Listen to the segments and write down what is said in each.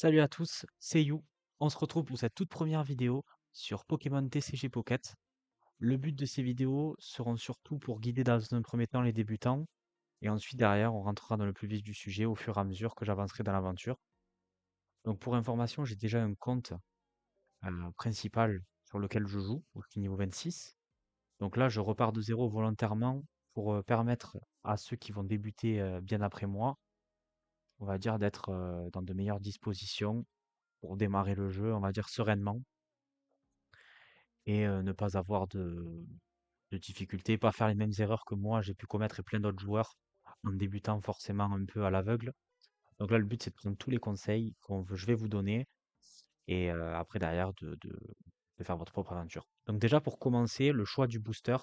Salut à tous, c'est You. On se retrouve pour cette toute première vidéo sur Pokémon TCG Pocket. Le but de ces vidéos seront surtout pour guider dans un premier temps les débutants, et ensuite derrière on rentrera dans le plus vif du sujet au fur et à mesure que j'avancerai dans l'aventure. Donc pour information, j'ai déjà un compte principal sur lequel je joue, au niveau 26. Donc là, je repars de zéro volontairement pour permettre à ceux qui vont débuter bien après moi, on va dire, d'être dans de meilleures dispositions pour démarrer le jeu, on va dire sereinement, et ne pas avoir de difficultés, pas faire les mêmes erreurs que moi j'ai pu commettre et plein d'autres joueurs en débutant forcément un peu à l'aveugle. Donc là, le but c'est de prendre tous les conseils je vais vous donner et après derrière de faire votre propre aventure. Donc déjà pour commencer, le choix du booster,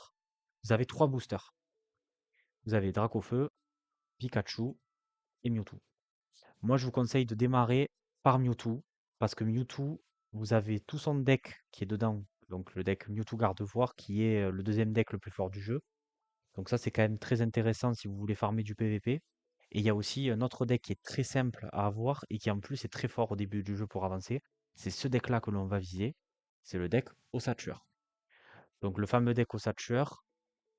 vous avez trois boosters. Vous avez Dracofeu, Pikachu et Mewtwo. Moi je vous conseille de démarrer par Mewtwo parce que Mewtwo, vous avez tout son deck qui est dedans. Donc le deck Mewtwo Gardevoir qui est le deuxième deck le plus fort du jeu. Donc ça, c'est quand même très intéressant si vous voulez farmer du PVP. Et il y a aussi un autre deck qui est très simple à avoir et qui en plus est très fort au début du jeu pour avancer. C'est ce deck-là que l'on va viser. C'est le deck Ossature. Donc le fameux deck Ossature,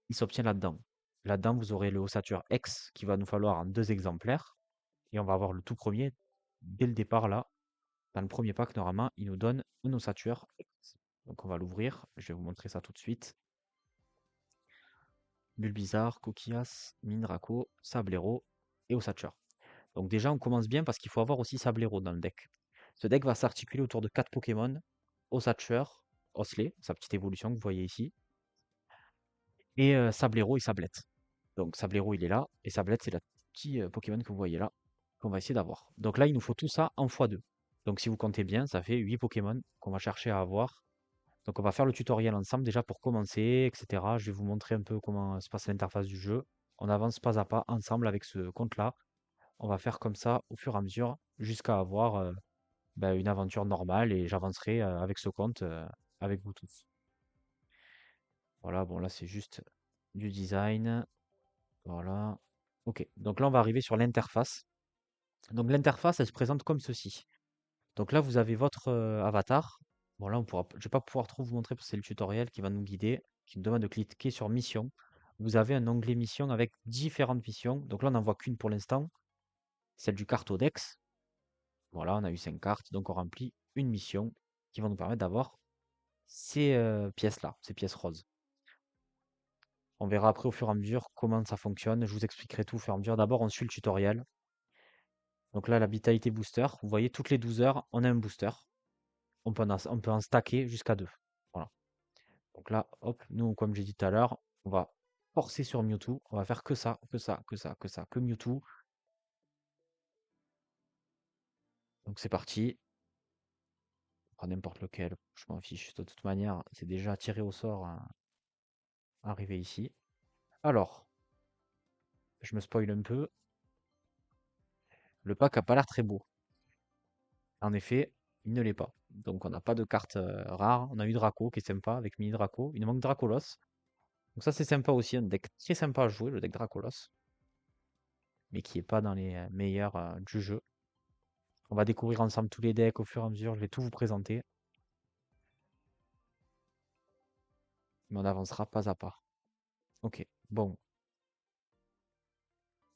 il s'obtient là-dedans. Là-dedans, vous aurez le Ossature X qui va nous falloir en 2 exemplaires. Et on va avoir le tout premier dès le départ là. Dans le premier pack, normalement, il nous donne un Ossature X. Donc on va l'ouvrir. Je vais vous montrer ça tout de suite. Bulbizarre, Coquillas, Mindraco, Sablero et Ossature. Donc déjà, on commence bien parce qu'il faut avoir aussi Sablero dans le deck. Ce deck va s'articuler autour de 4 Pokémon, Ossature, Osley, sa petite évolution que vous voyez ici, et Sablero et Sablette. Donc Sablero, il est là, et Sablette, c'est le petit Pokémon que vous voyez là, qu'on va essayer d'avoir. Donc là, il nous faut tout ça en x2. Donc si vous comptez bien, ça fait 8 Pokémon qu'on va chercher à avoir. Donc on va faire le tutoriel ensemble déjà pour commencer, etc. Je vais vous montrer un peu comment se passe l'interface du jeu. On avance pas à pas ensemble avec ce compte-là. On va faire comme ça au fur et à mesure jusqu'à avoir une aventure normale et j'avancerai avec ce compte avec vous tous. Voilà, bon là c'est juste du design. Voilà. Ok, donc là on va arriver sur l'interface. Donc l'interface elle se présente comme ceci. Donc là vous avez votre avatar. Bon là je vais pas pouvoir trop vous montrer parce que c'est le tutoriel qui va nous guider, qui nous demande de cliquer sur mission. Vous avez un onglet mission avec différentes missions. Donc là on n'en voit qu'une pour l'instant, celle du Cartodex. Voilà, on a eu 5 cartes, donc on remplit une mission qui va nous permettre d'avoir ces pièces-là, ces pièces roses. On verra après au fur et à mesure comment ça fonctionne. Je vous expliquerai tout au fur et à mesure. D'abord, on suit le tutoriel. Donc là, la vitalité booster, vous voyez, toutes les 12 heures, on a un booster. On peut en stacker jusqu'à 2. Voilà. Donc là, hop, nous, comme j'ai dit tout à l'heure, on va forcer sur Mewtwo. On va faire que ça, que ça, que ça, que ça, que Mewtwo. Donc c'est parti. On prend n'importe lequel, je m'en fiche. De toute manière, c'est déjà tiré au sort arrivé ici. Alors, je me spoil un peu. Le pack a pas l'air très beau. En effet, il ne l'est pas. Donc on n'a pas de carte rare. On a eu Draco qui est sympa avec mini Draco. Il nous manque Dracolos. Donc ça c'est sympa aussi, un deck très sympa à jouer, le deck Dracolos. Mais qui est pas dans les meilleurs du jeu. On va découvrir ensemble tous les decks au fur et à mesure. Je vais tout vous présenter. Mais on avancera pas à pas. Ok, bon.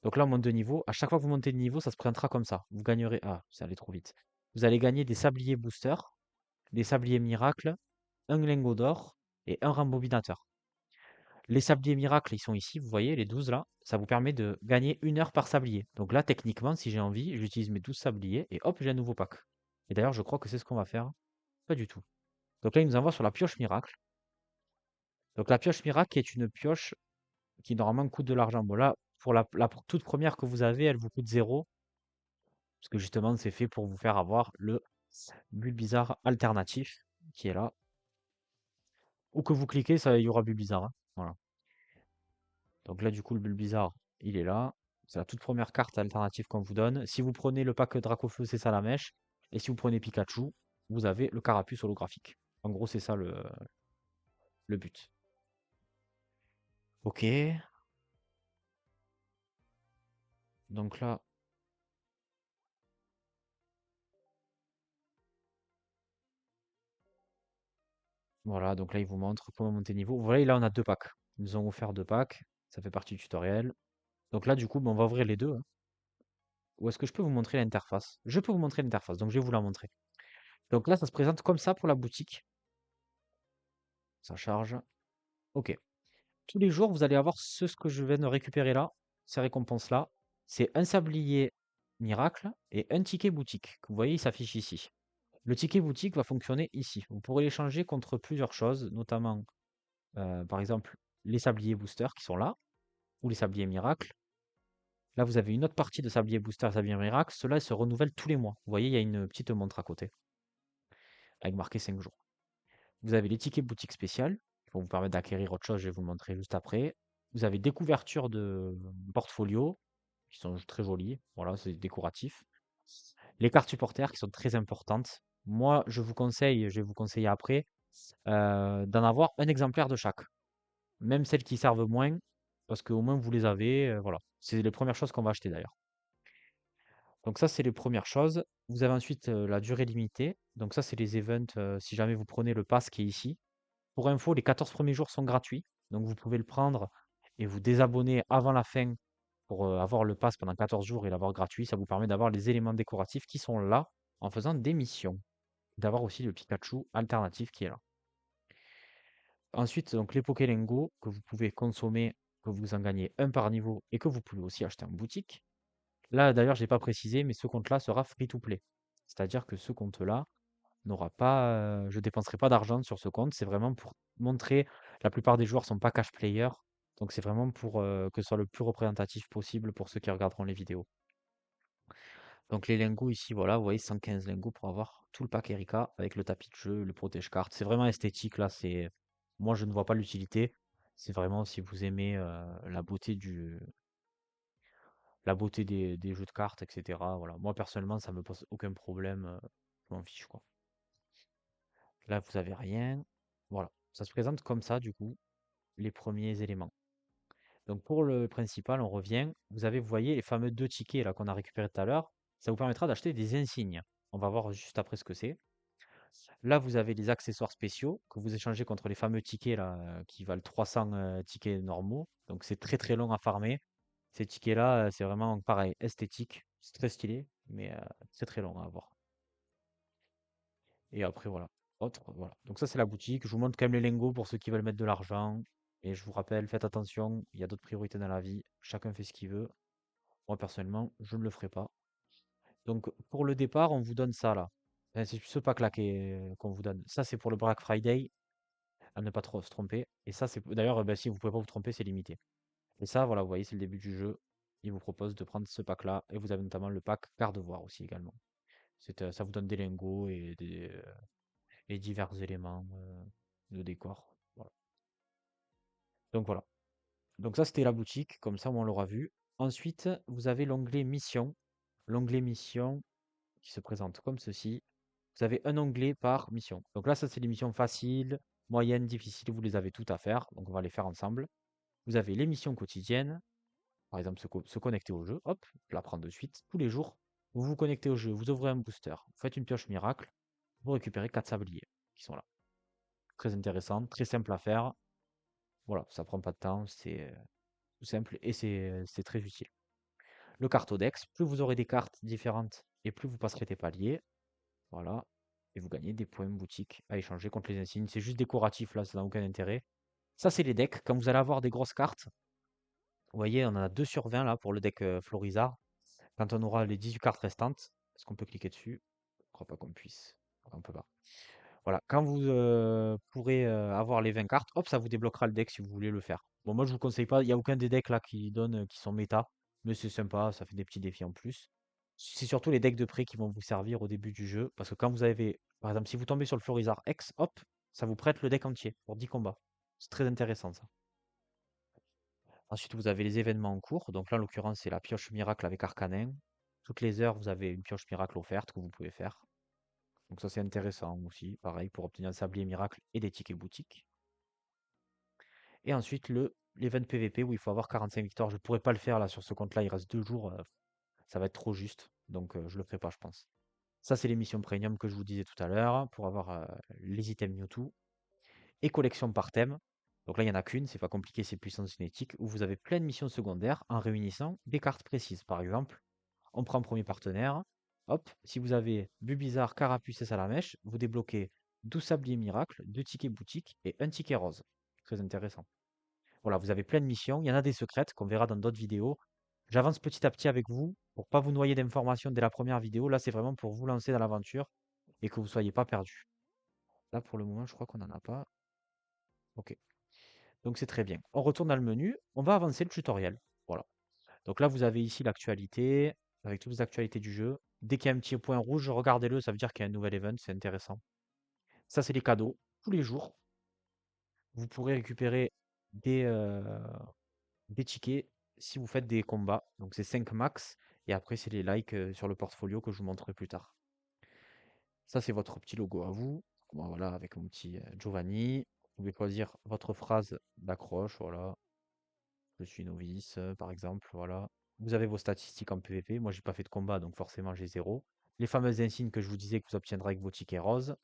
Donc là on monte de niveau. À chaque fois que vous montez de niveau, ça se présentera comme ça. Vous gagnerez... Ah, ça allait trop vite. Vous allez gagner des sabliers boosters, des sabliers miracles, un lingot d'or et un rembobinateur. Les sabliers miracles, ils sont ici, vous voyez, les 12 là. Ça vous permet de gagner 1 heure par sablier. Donc là, techniquement, si j'ai envie, j'utilise mes 12 sabliers et hop, j'ai un nouveau pack. Et d'ailleurs, je crois que c'est ce qu'on va faire. Pas du tout. Donc là, il nous envoie sur la pioche miracle. Donc la pioche miracle est une pioche qui normalement coûte de l'argent. Bon là, pour la toute première que vous avez, elle vous coûte 0. Parce que justement, c'est fait pour vous faire avoir le Bulbizarre alternatif qui est là. Ou que vous cliquez, ça, il y aura Bulbizarre, hein. Voilà. Donc là, du coup, le Bulbizarre, il est là. C'est la toute première carte alternative qu'on vous donne. Si vous prenez le pack Dracofeu, c'est ça la mèche. Et si vous prenez Pikachu, vous avez le carapuce holographique. En gros, c'est ça le but. Ok. Donc là, Voilà, donc là, il vous montre comment monter niveau. Vous voyez, là, on a deux packs. Ils nous ont offert deux packs. Ça fait partie du tutoriel. Donc là, du coup, ben, on va ouvrir les deux, hein. Ou est-ce que je peux vous montrer l'interface? Je peux vous montrer l'interface, donc je vais vous la montrer. Donc là, ça se présente comme ça pour la boutique. Ça charge. Ok. Tous les jours, vous allez avoir ce que je viens de récupérer là, ces récompenses-là. C'est un sablier miracle et un ticket boutique. Vous voyez, il s'affiche ici. Le ticket boutique va fonctionner ici. Vous pourrez l'échanger contre plusieurs choses, notamment, par exemple, les sabliers boosters qui sont là, ou les sabliers miracles. Là, vous avez une autre partie de sablier booster et sablier miracle. Ceux-là, ils se renouvellent tous les mois. Vous voyez, il y a une petite montre à côté, avec marqué 5 jours. Vous avez les tickets boutique spéciales, qui vont vous permettre d'acquérir autre chose, je vais vous le montrer juste après. Vous avez des couvertures de portfolio, qui sont très jolies. Voilà, c'est décoratif. Les cartes supporters, qui sont très importantes. Moi, je vous conseille, je vais vous conseiller après, d'en avoir un exemplaire de chaque. Même celles qui servent moins, parce qu'au moins vous les avez. Voilà. C'est les premières choses qu'on va acheter d'ailleurs. Donc ça, c'est les premières choses. Vous avez ensuite la durée limitée. Donc ça, c'est les events. Si jamais vous prenez le pass qui est ici. Pour info, les 14 premiers jours sont gratuits. Donc vous pouvez le prendre et vous désabonner avant la fin pour avoir le pass pendant 14 jours et l'avoir gratuit. Ça vous permet d'avoir les éléments décoratifs qui sont là en faisant des missions. D'avoir aussi le Pikachu alternatif qui est là. Ensuite, donc les Pokélingo que vous pouvez consommer, que vous en gagnez un par niveau et que vous pouvez aussi acheter en boutique. Là, d'ailleurs, j'ai pas précisé, mais ce compte-là sera free to play. C'est-à-dire que ce compte-là n'aura pas, je dépenserai pas d'argent sur ce compte. C'est vraiment pour montrer, la plupart des joueurs sont pas cash player, donc c'est vraiment pour que ce soit le plus représentatif possible pour ceux qui regarderont les vidéos. Donc les lingots ici, voilà, vous voyez 115 lingots pour avoir tout le pack Erika avec le tapis de jeu, le protège carte. C'est vraiment esthétique là. C'est, moi je ne vois pas l'utilité. C'est vraiment si vous aimez la beauté des jeux de cartes, etc. Voilà. Moi personnellement, ça me pose aucun problème. Je m'en fiche quoi. Là, vous avez rien. Voilà. Ça se présente comme ça, du coup, les premiers éléments. Donc, pour le principal, on revient. Vous avez, vous voyez, les fameux deux tickets là qu'on a récupérés tout à l'heure. Ça vous permettra d'acheter des insignes. On va voir juste après ce que c'est. Là, vous avez les accessoires spéciaux que vous échangez contre les fameux tickets là qui valent 300 tickets normaux. Donc, c'est très très long à farmer. Ces tickets-là, c'est vraiment pareil, esthétique. C'est très stylé, mais c'est très long à avoir. Et après, voilà. Autre, voilà. Donc ça, c'est la boutique. Je vous montre quand même les lingots pour ceux qui veulent mettre de l'argent. Et je vous rappelle, faites attention, il y a d'autres priorités dans la vie. Chacun fait ce qu'il veut. Moi, personnellement, je ne le ferai pas. Donc, pour le départ, on vous donne ça, là. Enfin, c'est ce pack-là qu'on vous donne. Ça, c'est pour le Black Friday, à ne pas trop se tromper. Et ça, c'est... D'ailleurs, ben, si vous pouvez pas vous tromper, c'est limité. Et ça, voilà, vous voyez, c'est le début du jeu. Il vous propose de prendre ce pack-là. Et vous avez notamment le pack Gardevoir aussi, également. Ça vous donne des lingots et divers éléments de décor. Voilà. Donc voilà. Donc ça, c'était la boutique, comme ça, on l'aura vu. Ensuite, vous avez l'onglet mission. L'onglet mission qui se présente comme ceci. Vous avez un onglet par mission. Donc là, ça, c'est les missions faciles, moyennes, difficiles. Vous les avez toutes à faire. Donc on va les faire ensemble. Vous avez les missions quotidiennes. Par exemple, se connecter au jeu. Hop, je la prends de suite. Tous les jours, vous vous connectez au jeu. Vous ouvrez un booster. Vous faites une pioche miracle. Vous récupérez 4 sabliers qui sont là. Très intéressant, très simple à faire. Voilà, ça prend pas de temps, c'est tout simple et c'est très utile. Le cartodex, plus vous aurez des cartes différentes et plus vous passerez des paliers. Voilà. Et vous gagnez des points boutique à échanger contre les insignes. C'est juste décoratif là, ça n'a aucun intérêt. Ça, c'est les decks. Quand vous allez avoir des grosses cartes, vous voyez, on en a 2 sur 20 là pour le deck Florizard. Quand on aura les 18 cartes restantes, est-ce qu'on peut cliquer dessus? Je crois pas qu'on puisse. On peut pas. Voilà, quand vous pourrez avoir les 20 cartes, hop, ça vous débloquera le deck si vous voulez le faire. Bon, moi je vous conseille pas, il n'y a aucun des decks là qui donnent, qui sont méta, mais c'est sympa, ça fait des petits défis en plus. C'est surtout les decks de prêt qui vont vous servir au début du jeu, parce que quand vous avez, par exemple, si vous tombez sur le Florizard X, hop, ça vous prête le deck entier pour 10 combats. C'est très intéressant ça. Ensuite, vous avez les événements en cours, donc là en l'occurrence c'est la pioche miracle avec Arcanin. Toutes les heures, vous avez une pioche miracle offerte que vous pouvez faire. Donc ça c'est intéressant aussi, pareil, pour obtenir un sablier miracle et des tickets boutique. Et ensuite l'event PVP où il faut avoir 45 victoires. Je pourrais pas le faire là sur ce compte-là, il reste 2 jours, ça va être trop juste. Donc je le ferai pas, je pense. Ça, c'est les missions premium que je vous disais tout à l'heure pour avoir les items Mewtwo. et collection par thème. Donc là, il n'y en a qu'une, c'est pas compliqué, c'est puissance cinétique, où vous avez plein de missions secondaires en réunissant des cartes précises. Par exemple, on prend premier partenaire, hop, si vous avez Bulbizarre, Carapuce et Salamèche, vous débloquez 12 sabliers miracles, 2 tickets boutique et un ticket rose. Très intéressant. Voilà, vous avez plein de missions, il y en a des secrètes qu'on verra dans d'autres vidéos. J'avance petit à petit avec vous pour pas vous noyer d'informations dès la première vidéo. Là, c'est vraiment pour vous lancer dans l'aventure et que vous soyez pas perdu. Là, pour le moment, je crois qu'on n'en a pas. Ok. Donc c'est très bien. On retourne dans le menu, on va avancer le tutoriel. Voilà. Donc là, vous avez ici l'actualité, avec toutes les actualités du jeu. Dès qu'il y a un petit point rouge, regardez-le, ça veut dire qu'il y a un nouvel event, c'est intéressant. Ça, c'est les cadeaux. Tous les jours, vous pourrez récupérer des, des tickets si vous faites des combats. Donc c'est 5 max. Et après, c'est les likes sur le portfolio que je vous montrerai plus tard. Ça, c'est votre petit logo à vous. Bon, voilà, avec mon petit Giovanni. Vous pouvez choisir votre phrase d'accroche. Voilà. Je suis novice, par exemple. Voilà. Vous avez vos statistiques en PvP. Moi, j'ai pas fait de combat, donc forcément, j'ai 0. Les fameuses insignes que je vous disais que vous obtiendrez avec vos tickets roses.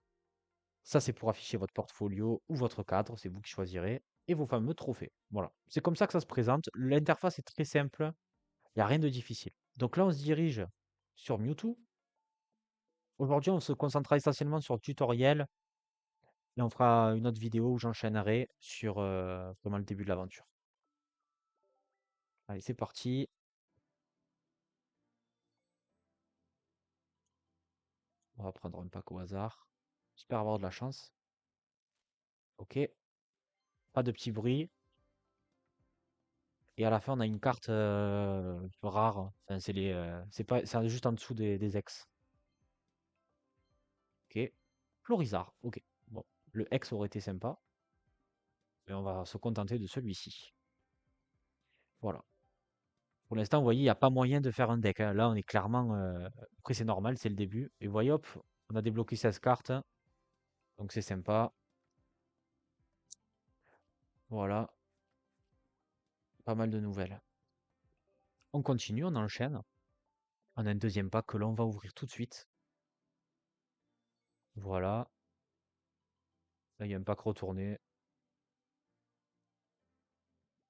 Ça, c'est pour afficher votre portfolio ou votre cadre. C'est vous qui choisirez. Et vos fameux trophées. Voilà. C'est comme ça que ça se présente. L'interface est très simple. Il n'y a rien de difficile. Donc là, on se dirige sur Mewtwo. Aujourd'hui, on se concentrera essentiellement sur le tutoriel et on fera une autre vidéo où j'enchaînerai sur vraiment le début de l'aventure. Allez, c'est parti. On va prendre un pack au hasard. J'espère avoir de la chance. Ok, pas de petit bruit. Et à la fin, on a une carte rare. Enfin, c'est pas, c'est juste en dessous des ex. Ok, Florizard. Ok, bon, le ex aurait été sympa, mais on va se contenter de celui-ci. Voilà. Pour l'instant, vous voyez, il n'y a pas moyen de faire un deck, hein. Là, on est clairement. Après, c'est normal, c'est le début. Et vous voyez, hop, on a débloqué 16 cartes. Donc, c'est sympa. Voilà, pas mal de nouvelles. On continue, on enchaîne. On a un deuxième pack que l'on va ouvrir tout de suite. Voilà. Là, il y a un pack retourné.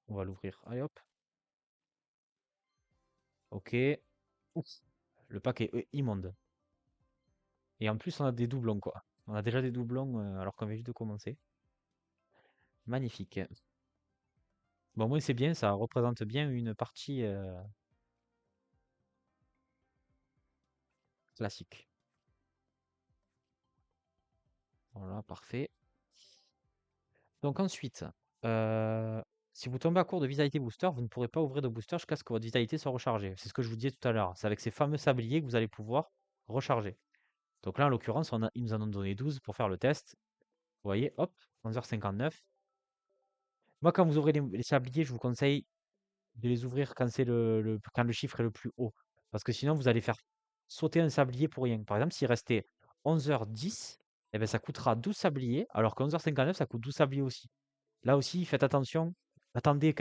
On va l'ouvrir. Allez, hop. Ok. Ouf. Le pack est immonde. Et en plus, on a des doublons, quoi. On a déjà des doublons alors qu'on vient juste de commencer. Magnifique. Bon, moi, c'est bien, ça représente bien une partie classique. Voilà, parfait. Donc ensuite, euh, si vous tombez à court de vitalité booster, vous ne pourrez pas ouvrir de booster jusqu'à ce que votre vitalité soit rechargée. C'est ce que je vous disais tout à l'heure. C'est avec ces fameux sabliers que vous allez pouvoir recharger. Donc là, en l'occurrence, ils nous en ont donné 12 pour faire le test. Vous voyez, hop, 11h59. Moi, quand vous ouvrez les sabliers, je vous conseille de les ouvrir quand quand le chiffre est le plus haut. Parce que sinon, vous allez faire sauter un sablier pour rien. Par exemple, s'il restait 11h10, eh ben, ça coûtera 12 sabliers, alors que 11h59, ça coûte 12 sabliers aussi. Là aussi, faites attention. Attendez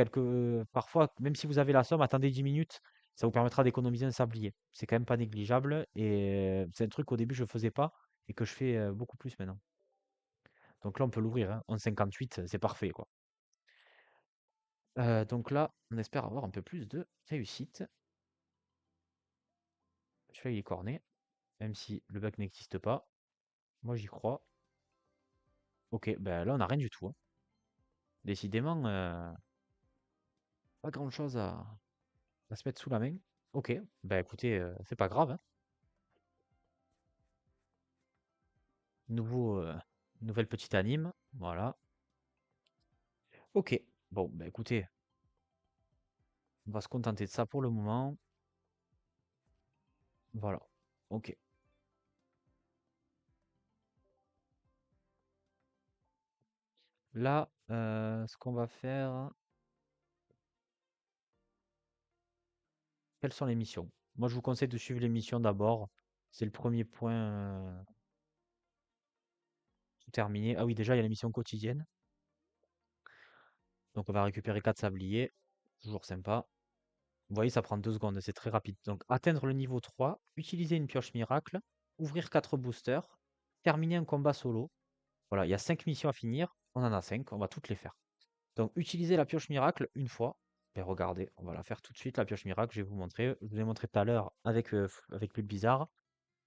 parfois, même si vous avez la somme, attendez 10 minutes. Ça vous permettra d'économiser un sablier. C'est quand même pas négligeable. Et c'est un truc qu'au début, je ne faisais pas et que je fais beaucoup plus maintenant. Donc là, on peut l'ouvrir, hein. 11,58, c'est parfait, quoi. Donc là, on espère avoir un peu plus de réussite. Je fais les cornets, même si le bug n'existe pas. Moi, j'y crois. Ok, ben là, on n'a rien du tout, hein. Décidément, pas grand-chose à se mettre sous la main. Ok, ben écoutez, c'est pas grave, hein. Nouveau, nouvelle petite anime, voilà. Ok, bon, ben écoutez, on va se contenter de ça pour le moment. Voilà, ok. Là, ce qu'on va faire, quelles sont les missions? Moi, je vous conseille de suivre les missions d'abord. C'est le premier point tout terminé. Ah oui, déjà, il y a les missions quotidiennes. Donc, on va récupérer 4 sabliers. Toujours sympa. Vous voyez, ça prend 2 secondes, c'est très rapide. Donc, atteindre le niveau 3, utiliser une pioche miracle, ouvrir 4 boosters, terminer un combat solo, Voilà, il y a 5 missions à finir. On en a 5, on va toutes les faire. Donc, utilisez la pioche miracle une fois. Et regardez, on va la faire tout de suite, la pioche miracle. Je vais vous montrer. Je vous ai montré tout à l'heure avec plus bizarre.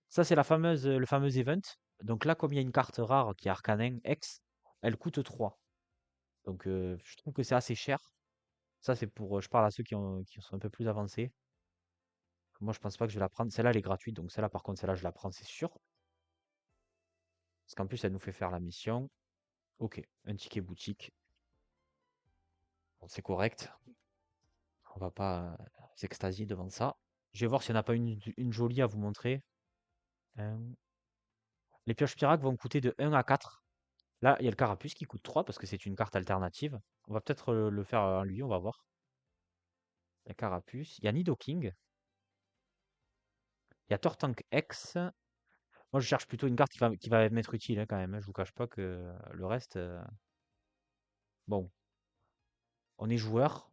Ça, c'est le fameux event. Donc là, comme il y a une carte rare qui est Arcanin X, elle coûte 3. Donc, je trouve que c'est assez cher. Ça, c'est pour, je parle à ceux qui sont un peu plus avancés. Moi, je pense pas que je vais la prendre. Celle-là, elle est gratuite. Donc, celle-là, par contre, celle-là, je la prends, c'est sûr. Parce qu'en plus, elle nous fait faire la mission. Ok, un ticket boutique. Bon, c'est correct. On va pas s'extasier devant ça. Je vais voir s'il n'y en a pas une jolie à vous montrer. Euh, Les pioches pirates vont coûter de 1 à 4. Là, il y a le carapuce qui coûte 3 parce que c'est une carte alternative. On va peut-être le faire en lui, on va voir. Il y a carapuce. Il y a Nidoking. Il y a Tortank X. Moi, je cherche plutôt une carte qui va m'être utile hein, quand même, hein. Je vous cache pas que le reste. Bon, on est joueur.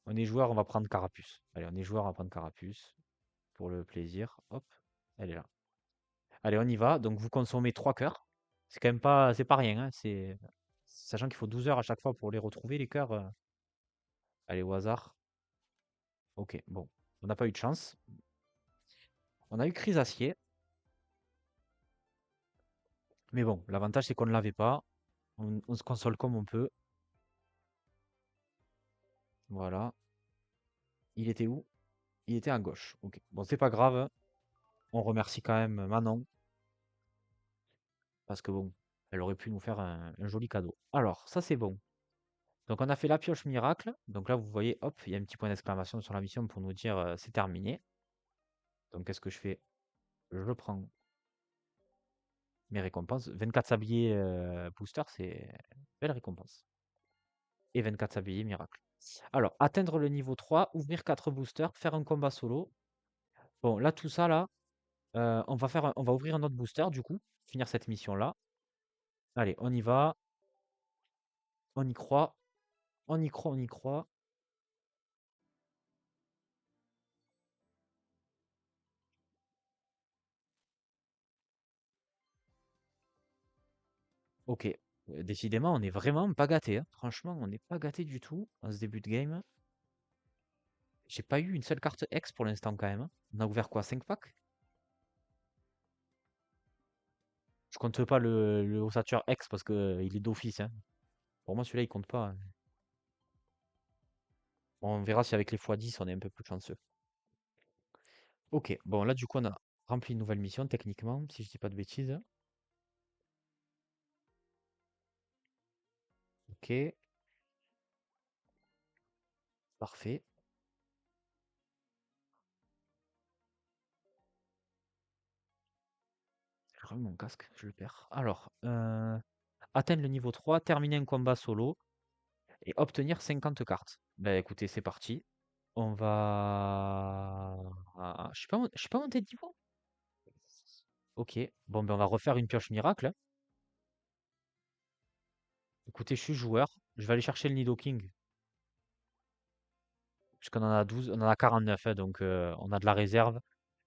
On est joueur, on va prendre carapuce. Allez, on est joueur, on va prendre carapuce. Pour le plaisir. Hop, elle est là. Allez, on y va. Donc, vous consommez 3 cœurs. C'est quand même pas, c'est pas rien, hein. Sachant qu'il faut 12 heures à chaque fois pour les retrouver, les cœurs. Allez, au hasard. Ok, bon. On n'a pas eu de chance. On a eu crise acier. Mais bon, l'avantage, c'est qu'on ne l'avait pas. On se console comme on peut. Voilà. Il était où? Il était à gauche. Ok. Bon, c'est pas grave. On remercie quand même Manon. Parce que bon, elle aurait pu nous faire un joli cadeau. Alors, ça, c'est bon. Donc, on a fait la pioche miracle. Donc là, vous voyez, hop, il y a un petit point d'exclamation sur la mission pour nous dire c'est terminé. Donc, qu'est-ce que je fais? Je prends mes récompenses. 24 sabliers booster, c'est une belle récompense. Et 24 sabliers miracle. Alors, atteindre le niveau 3, ouvrir 4 boosters, faire un combat solo. Bon, là, tout ça, là, on va ouvrir un autre booster, du coup, finir cette mission-là. Allez, on y va. On y croit. On y croit, on y croit. Ok. Décidément, on est vraiment pas gâté, hein. Franchement, on n'est pas gâté du tout en ce début de game. J'ai pas eu une seule carte X pour l'instant quand même, hein. On a ouvert quoi? 5 packs? Je compte pas le ossature X parce que il est d'office, hein. Pour moi, celui-là, il compte pas, hein. Bon, on verra si avec les x10, on est un peu plus chanceux. Ok, bon, là, du coup, on a rempli une nouvelle mission, techniquement, si je dis pas de bêtises. Ok, parfait. Je remets mon casque, je le perds. Alors, atteindre le niveau 3, terminer un combat solo et obtenir 50 cartes. Bah écoutez, c'est parti. On va... je suis pas monté de niveau. Ok, bon, ben on va refaire une pioche miracle, hein. Écoutez, je suis joueur. Je vais aller chercher le Nidoking. Puisqu'on en a 12, on en a 49, hein, donc on a de la réserve.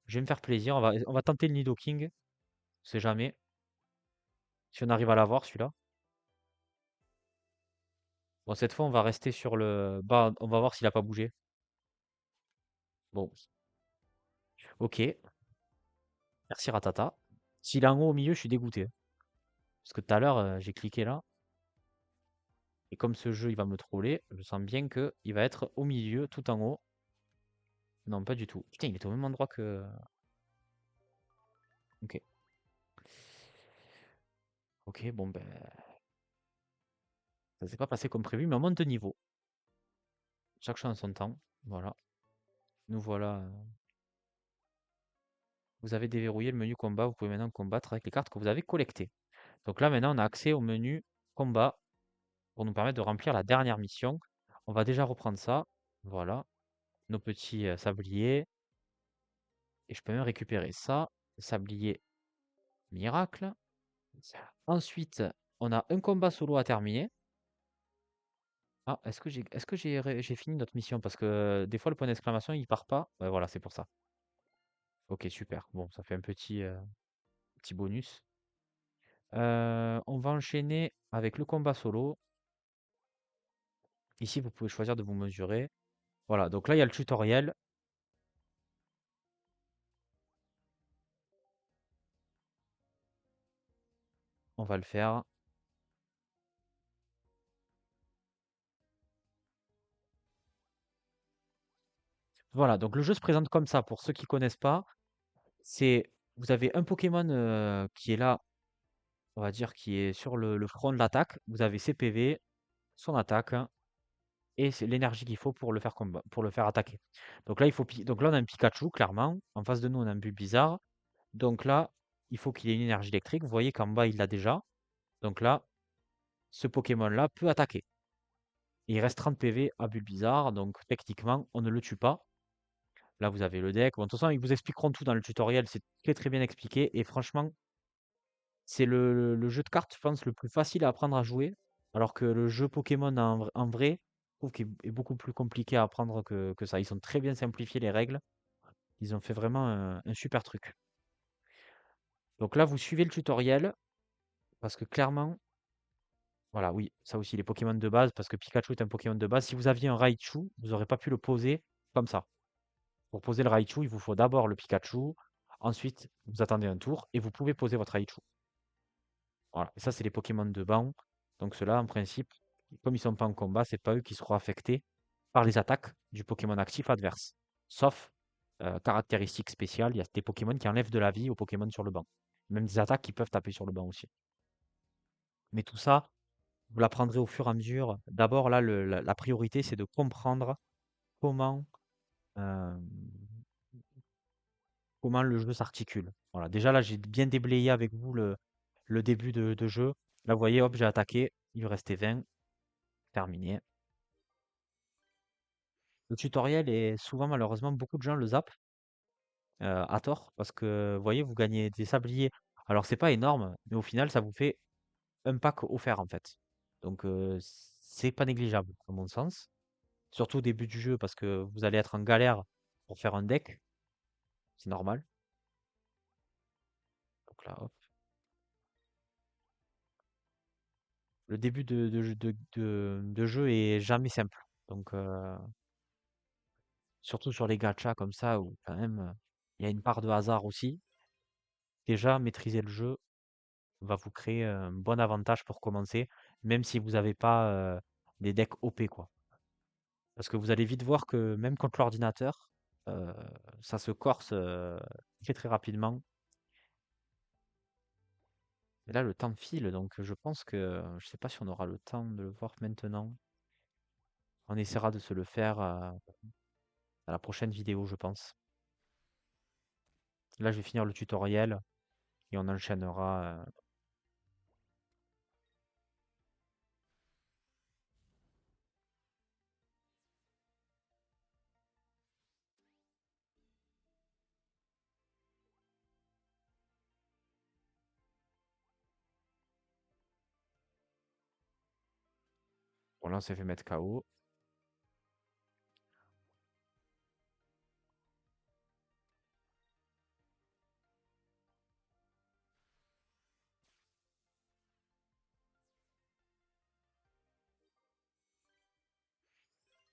Je vais me faire plaisir. On va tenter le Nidoking. On sait jamais. Si on arrive à l'avoir, celui-là. Bon, cette fois, on va rester sur le bas. On va voir s'il a pas bougé. Bon, ok. Merci Ratata. S'il est en haut au milieu, je suis dégoûté, hein. Parce que tout à l'heure, j'ai cliqué là. Et comme ce jeu, il va me troller, je sens bien que il va être au milieu, tout en haut. Non, pas du tout. Putain, il est au même endroit que... Ok. Ok, bon ben... Ça s'est pas passé comme prévu, mais on monte de niveau. Chaque chose en son temps. Voilà. Nous voilà. Vous avez déverrouillé le menu combat. Vous pouvez maintenant combattre avec les cartes que vous avez collectées. Donc là, maintenant, on a accès au menu combat pour nous permettre de remplir la dernière mission. On va déjà reprendre ça. Voilà. Nos petits sabliers. Et je peux même récupérer ça. Sablier miracle. Ensuite, on a un combat solo à terminer. Ah, est-ce que j'ai fini notre mission? Parce que des fois, le point d'exclamation, il part pas. Ouais, voilà, c'est pour ça. Ok, super. Bon, ça fait un petit bonus. On va enchaîner avec le combat solo. Ici, vous pouvez choisir de vous mesurer. Voilà, donc là, il y a le tutoriel. On va le faire. Voilà, donc le jeu se présente comme ça. Pour ceux qui connaissent pas, c'est vous avez un Pokémon qui est là, on va dire, qui est sur le front de l'attaque. Vous avez ses PV, son attaque, hein, et c'est l'énergie qu'il faut pour le faire pour le faire attaquer. Donc là, donc là, on a un Pikachu, clairement. En face de nous, on a un Bulbizarre. Donc là, il faut qu'il ait une énergie électrique. Vous voyez qu'en bas, il l'a déjà. Donc là, ce Pokémon-là peut attaquer. Il reste 30 PV à Bulbizarre, donc techniquement, on ne le tue pas. Là, vous avez le deck. Bon, de toute façon, ils vous expliqueront tout dans le tutoriel. C'est très très bien expliqué. Et franchement, c'est le jeu de cartes, je pense, le plus facile à apprendre à jouer. Alors que le jeu Pokémon en vrai, je trouve qu'il est beaucoup plus compliqué à apprendre que ça. Ils sont très bien simplifiés les règles. Ils ont fait vraiment un super truc. Donc là, vous suivez le tutoriel. Parce que clairement, voilà, oui, ça aussi, les Pokémon de base. Parce que Pikachu est un Pokémon de base. Si vous aviez un Raichu, vous n'aurez pas pu le poser comme ça. Pour poser le Raichu, il vous faut d'abord le Pikachu. Ensuite, vous attendez un tour et vous pouvez poser votre Raichu. Voilà. Et ça, c'est les Pokémon de banc. Donc ceux-là, en principe, comme ils sont pas en combat, c'est pas eux qui seront affectés par les attaques du Pokémon actif adverse. Sauf caractéristiques spéciales, il y a des Pokémon qui enlèvent de la vie aux Pokémon sur le banc. Même des attaques qui peuvent taper sur le banc aussi. Mais tout ça, vous l'apprendrez au fur et à mesure. D'abord, là, la priorité, c'est de comprendre comment, euh, comment le jeu s'articule. Voilà. Déjà, là, j'ai bien déblayé avec vous le début de jeu. Là, vous voyez, hop, j'ai attaqué. Il lui restait 20. Terminé. Le tutoriel est souvent, malheureusement, beaucoup de gens le zappent à tort parce que, vous voyez, vous gagnez des sabliers. Alors, c'est pas énorme, mais au final, ça vous fait un pack offert en fait. Donc, c'est pas négligeable, à mon sens. Surtout au début du jeu parce que vous allez être en galère pour faire un deck. C'est normal. Donc là, hop. Le début de jeu est jamais simple. Donc, surtout sur les gachas comme ça, où quand même, il y a une part de hasard aussi. Déjà, maîtriser le jeu va vous créer un bon avantage pour commencer, même si vous n'avez pas des decks OP, quoi. Parce que vous allez vite voir que même contre l'ordinateur, euh, ça se corse très très rapidement. Et là, le temps file, donc je pense que je sais pas si on aura le temps de le voir maintenant. On essaiera de se le faire à la prochaine vidéo, je pense. Là, je vais finir le tutoriel et on enchaînera. Bon, là, on s'est fait mettre KO.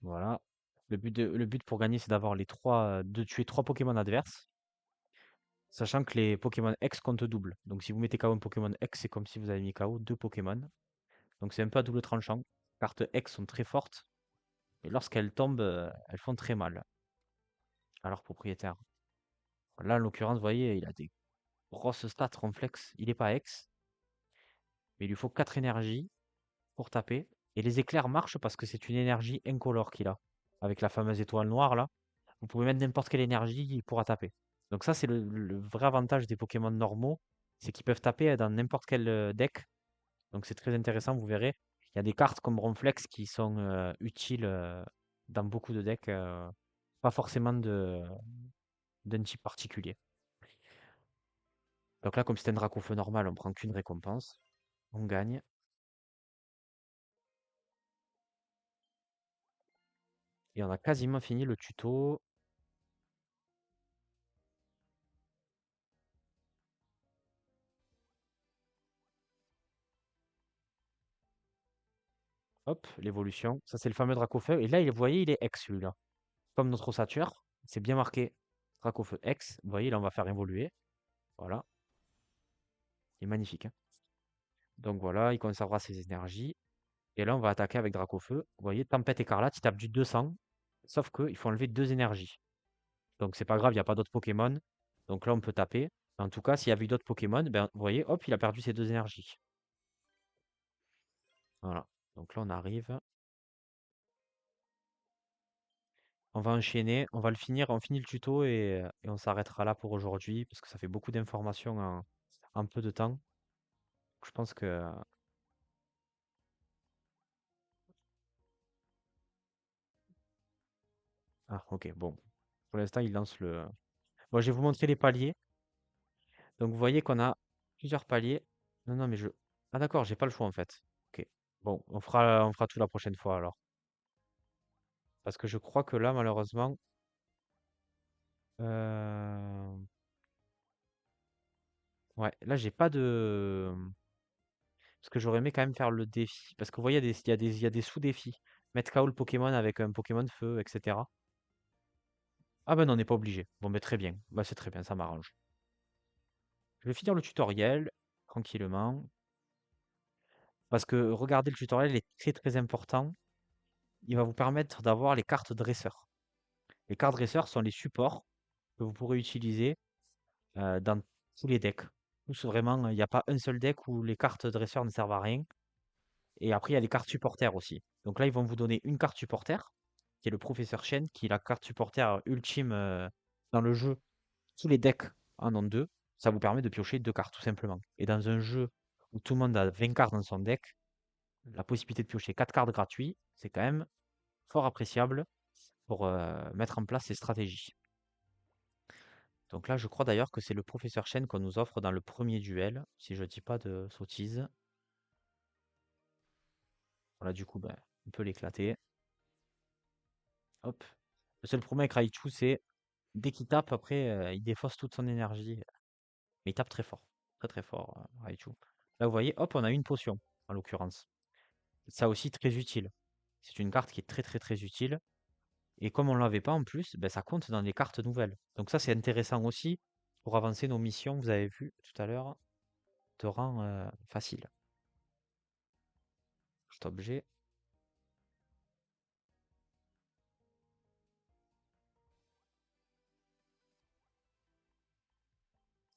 Voilà. Le but pour gagner, c'est d'avoir de tuer trois Pokémon adverses. Sachant que les Pokémon X comptent double. Donc si vous mettez KO un Pokémon X, c'est comme si vous avez mis KO deux Pokémon. Donc c'est un peu à double tranchant. Les cartes X sont très fortes. Et lorsqu'elles tombent, elles font très mal à leur propriétaire. Là, en l'occurrence, vous voyez, il a des grosses stats Ronflex. Il n'est pas X, mais il lui faut 4 énergies pour taper. Et les éclairs marchent parce que c'est une énergie incolore qu'il a. Avec la fameuse étoile noire là. Vous pouvez mettre n'importe quelle énergie, il pourra taper. Donc ça, c'est le vrai avantage des Pokémon normaux. C'est qu'ils peuvent taper dans n'importe quel deck. Donc c'est très intéressant, vous verrez. Il y a des cartes comme Ronflex qui sont utiles dans beaucoup de decks, pas forcément d'un type particulier. Donc là, comme c'est un Dracofeu normal, on prend qu'une récompense. On gagne. Et on a quasiment fini le tuto. Hop, l'évolution. Ça, c'est le fameux Dracofeu. Et là, vous voyez, il est X, celui-là. Comme notre ossature, c'est bien marqué Dracofeu X. Vous voyez, là, on va faire évoluer. Voilà, il est magnifique, hein. Donc voilà, il conservera ses énergies. Et là, on va attaquer avec Dracofeu. Vous voyez, Tempête Écarlate, il tape du 200. Sauf qu'il faut enlever 2 énergies. Donc c'est pas grave, il n'y a pas d'autres Pokémon. Donc là, on peut taper. En tout cas, s'il y avait eu d'autres Pokémon, ben, vous voyez, hop, il a perdu ses 2 énergies. Voilà. Donc là, on arrive. On va enchaîner. On va le finir. On finit le tuto et on s'arrêtera là pour aujourd'hui. Parce que ça fait beaucoup d'informations en peu de temps. Je pense que... Ah, ok, bon. Pour l'instant, il lance le... Bon, je vais vous montrer les paliers. Donc vous voyez qu'on a plusieurs paliers. Non, non, mais je... Ah d'accord, j'ai pas le choix en fait. Ok. Bon, on fera tout la prochaine fois alors. Parce que je crois que là, malheureusement... euh, Ouais, là, j'ai pas de... Parce que j'aurais aimé quand même faire le défi. Parce que vous voyez, il y a des sous-défis. Mettre KO le Pokémon avec un Pokémon feu, etc. Ah ben non, on n'est pas obligé. Bon, mais très bien. Bah, c'est très bien, ça m'arrange. Je vais finir le tutoriel tranquillement. Parce que regarder le tutoriel est très très important. Il va vous permettre d'avoir les cartes dresseurs. Les cartes dresseurs sont les supports que vous pourrez utiliser dans tous les decks. Vraiment, il n'y a pas un seul deck où les cartes dresseurs ne servent à rien. Et après, il y a les cartes supporters aussi. Donc là, ils vont vous donner une carte supporter, qui est le Professeur Chen, qui est la carte supporter ultime dans le jeu. Tous les decks en ont deux. Ça vous permet de piocher deux cartes, tout simplement. Et dans un jeu où tout le monde a 20 cartes dans son deck, la possibilité de piocher 4 cartes gratuites, c'est quand même fort appréciable pour mettre en place ces stratégies. Donc là, je crois d'ailleurs que c'est le Professeur Chen qu'on nous offre dans le premier duel, si je dis pas de sottises. Voilà, du coup, ben, on peut l'éclater. Hop. Le seul problème avec Raichu, c'est dès qu'il tape, après, il défausse toute son énergie. Mais il tape très fort. Très très fort, Raichu. Là, vous voyez, hop, on a une potion, en l'occurrence. Ça aussi, très utile. C'est une carte qui est très très très utile. Et comme on ne l'avait pas en plus, ben, ça compte dans les cartes nouvelles. Donc ça, c'est intéressant aussi pour avancer nos missions, vous avez vu tout à l'heure, de rang facile. Cet objet.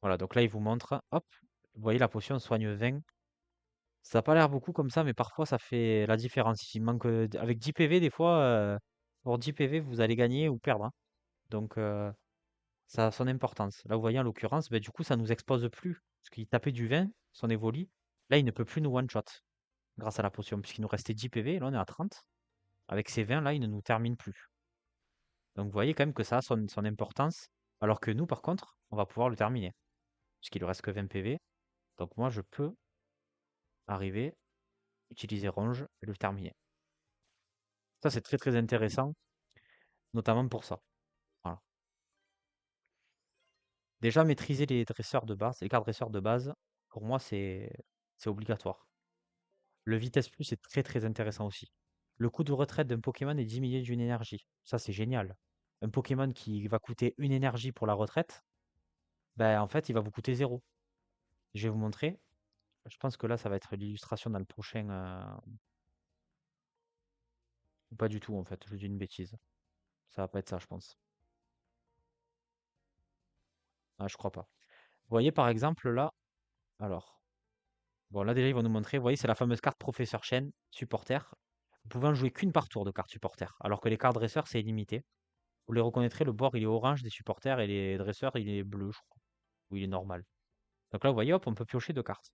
Voilà, donc là, il vous montre, hop, vous voyez, la potion soigne 20. Ça n'a pas l'air beaucoup comme ça, mais parfois, ça fait la différence. Il manque, avec 10 PV, des fois, pour 10 PV, vous allez gagner ou perdre, hein. Donc, ça a son importance. Là, vous voyez, en l'occurrence, ben, du coup, ça nous expose plus. Parce qu'il tapait du 20, son évoli. Là, il ne peut plus nous one-shot grâce à la potion, puisqu'il nous restait 10 PV, et là, on est à 30. Avec ces 20, là, il ne nous termine plus. Donc, vous voyez quand même que ça a son importance. Alors que nous, par contre, on va pouvoir le terminer. Puisqu'il ne reste que 20 PV. Donc, moi, je peux arriver, utiliser ronge et le terminer. Ça, c'est très très intéressant, notamment pour ça. Voilà. Déjà, maîtriser les dresseurs de base, les cartes dresseurs de base, pour moi, c'est obligatoire. Le vitesse plus est très très intéressant aussi. Le coût de retraite d'un Pokémon est diminué d'une énergie. Ça, c'est génial. Un Pokémon qui va coûter une énergie pour la retraite, ben, en fait, il va vous coûter zéro. Je vais vous montrer. Je pense que là, ça va être l'illustration dans le prochain. Ou pas du tout, en fait. Je dis une bêtise. Ça va pas être ça, je pense. Ah, je crois pas. Vous voyez, par exemple, là. Alors. Bon, là, déjà, ils vont nous montrer. Vous voyez, c'est la fameuse carte Professeur Chen, supporter. Vous pouvez en jouer qu'une par tour de carte supporter. Alors que les cartes dresseurs, c'est illimité. Vous les reconnaîtrez, le bord, il est orange des supporters et les dresseurs, il est bleu, je crois. Ou il est normal. Donc là, vous voyez, hop, on peut piocher deux cartes.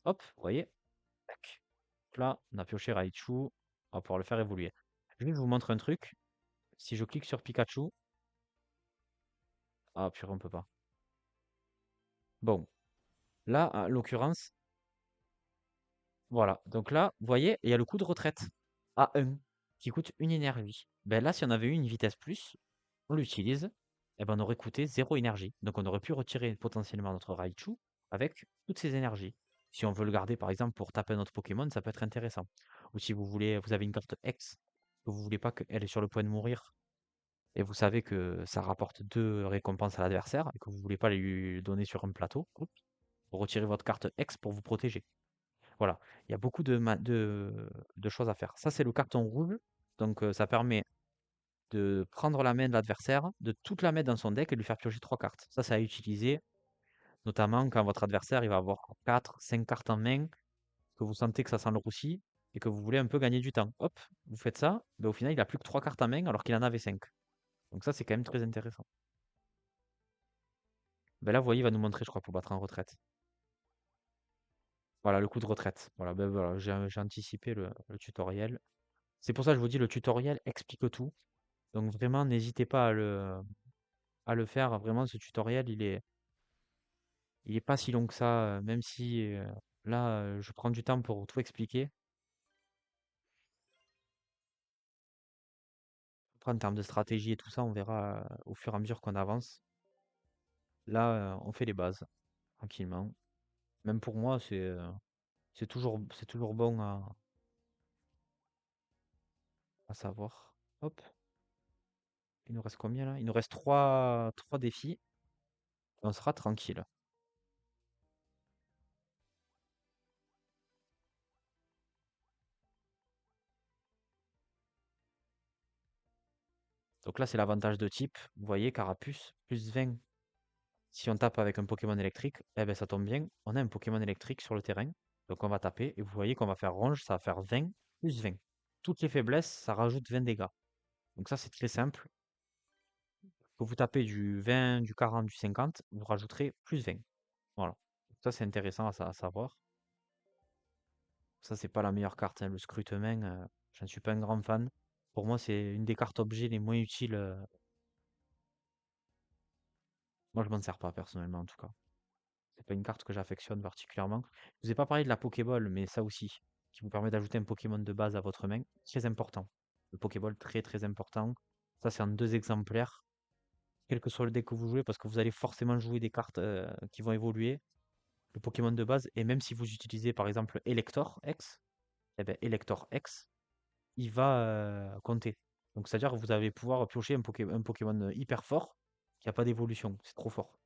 Hop, vous voyez. Tac. Donc là, on a pioché Raichu. On va pouvoir le faire évoluer. Je vais vous montrer un truc. Si je clique sur Pikachu. Ah, purée, on peut pas. Bon, là, en l'occurrence, voilà. Donc là, vous voyez, il y a le coup de retraite à 1 qui coûte une énergie. Ben là, si on avait eu une vitesse plus, on l'utilise, et ben on aurait coûté zéro énergie. Donc on aurait pu retirer potentiellement notre Raichu avec toutes ces énergies. Si on veut le garder par exemple pour taper un autre Pokémon, ça peut être intéressant. Ou si vous voulez, vous avez une carte X, que vous voulez pas qu'elle est sur le point de mourir, et vous savez que ça rapporte 2 récompenses à l'adversaire, et que vous voulez pas lui donner sur un plateau, hop, vous retirez votre carte X pour vous protéger. Voilà, il y a beaucoup de choses à faire. Ça, c'est le carton rouge, donc ça permet de prendre la main de l'adversaire, de toute la mettre dans son deck et de lui faire piocher 3 cartes. Ça, c'est à utiliser notamment quand votre adversaire il va avoir 4, 5 cartes en main, que vous sentez que ça sent le roussi et que vous voulez un peu gagner du temps. Hop, vous faites ça, ben, au final, il a plus que 3 cartes en main alors qu'il en avait 5. Donc ça, c'est quand même très intéressant. Ben là, vous voyez, il va nous montrer, je crois, pour battre en retraite. Voilà, le coup de retraite. Voilà, ben voilà, j'ai anticipé le tutoriel. C'est pour ça que je vous dis, le tutoriel explique tout. Donc vraiment, n'hésitez pas à le faire. Vraiment, ce tutoriel, il est pas si long que ça, même si là, je prends du temps pour tout expliquer. Après, en termes de stratégie et tout ça, on verra au fur et à mesure qu'on avance. Là, on fait les bases, tranquillement. Même pour moi, c'est toujours bon à savoir. Hop, il nous reste combien là? Il nous reste trois défis. Et on sera tranquille. Donc là, c'est l'avantage de type. Vous voyez, Carapuce, plus 20. Si on tape avec un Pokémon électrique, eh ben ça tombe bien, on a un Pokémon électrique sur le terrain. Donc on va taper et vous voyez qu'on va faire ronge, ça va faire 20 plus 20. Toutes les faiblesses, ça rajoute 20 dégâts. Donc ça c'est très simple. Que vous tapez du 20, du 40, du 50, vous rajouterez plus 20. Voilà. Ça c'est intéressant à savoir. Ça c'est pas la meilleure carte, hein. Le scrutement, j'en suis pas un grand fan. Pour moi c'est une des cartes objets les moins utiles. Moi je m'en sers pas personnellement en tout cas. C'est pas une carte que j'affectionne particulièrement. Je vous ai pas parlé de la Pokéball, mais ça aussi, qui vous permet d'ajouter un Pokémon de base à votre main. Très important. Le Pokéball, très très important. Ça, c'est en 2 exemplaires. Quel que soit le deck que vous jouez, parce que vous allez forcément jouer des cartes qui vont évoluer. Le Pokémon de base, et même si vous utilisez par exemple Elector X, eh ben Elector X, il va compter. Donc c'est-à-dire que vous allez pouvoir piocher un Pokémon hyper fort qui n'a pas d'évolution. C'est trop fort.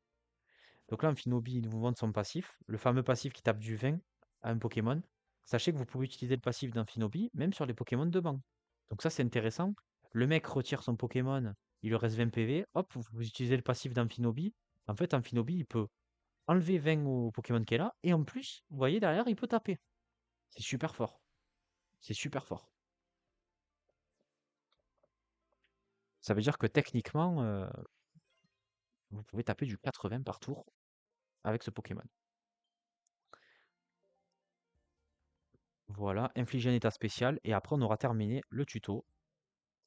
Donc là, Amphinobi, il vous montre son passif, le fameux passif qui tape du 20 à un Pokémon. Sachez que vous pouvez utiliser le passif d'Amphinobi même sur les Pokémon de banc. Donc ça, c'est intéressant. Le mec retire son Pokémon, il lui reste 20 PV, hop, vous utilisez le passif d'Amphinobi. En fait, Amphinobi, il peut enlever 20 au Pokémon qui est là, et en plus, vous voyez derrière, il peut taper. C'est super fort. C'est super fort. Ça veut dire que techniquement, vous pouvez taper du 80 par tour avec ce Pokémon. Voilà, infliger un état spécial, et après on aura terminé le tuto.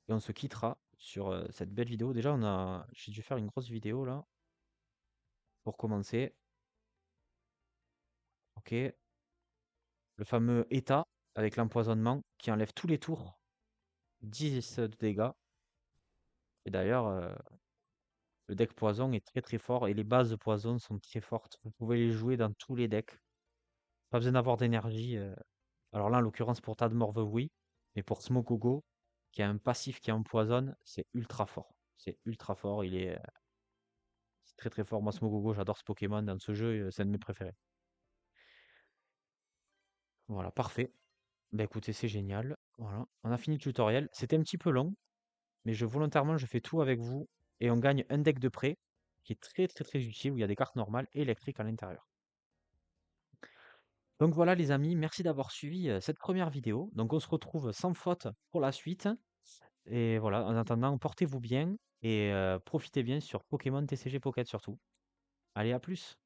Et on se quittera sur cette belle vidéo. Déjà, j'ai dû faire une grosse vidéo là pour commencer. Ok, le fameux état avec l'empoisonnement qui enlève tous les tours 10 de dégâts. Et d'ailleurs, le deck poison est très très fort et les bases de poison sont très fortes. Vous pouvez les jouer dans tous les decks. Pas besoin d'avoir d'énergie. Alors là, en l'occurrence, pour Tadmorve, oui. Mais pour Smogogo, qui a un passif qui empoisonne, c'est ultra fort. C'est ultra fort. C'est très très fort. Moi, Smogogo, j'adore ce Pokémon dans ce jeu. C'est un de mes préférés. Voilà, parfait. Bah écoutez, c'est génial. Voilà, on a fini le tutoriel. C'était un petit peu long, mais volontairement, je fais tout avec vous et on gagne un deck de prêt qui est très très très utile où il y a des cartes normales et électriques à l'intérieur. Donc voilà les amis, merci d'avoir suivi cette première vidéo. Donc on se retrouve sans faute pour la suite. Et voilà, en attendant, portez-vous bien et profitez bien sur Pokémon TCG Pocket surtout. Allez, à plus!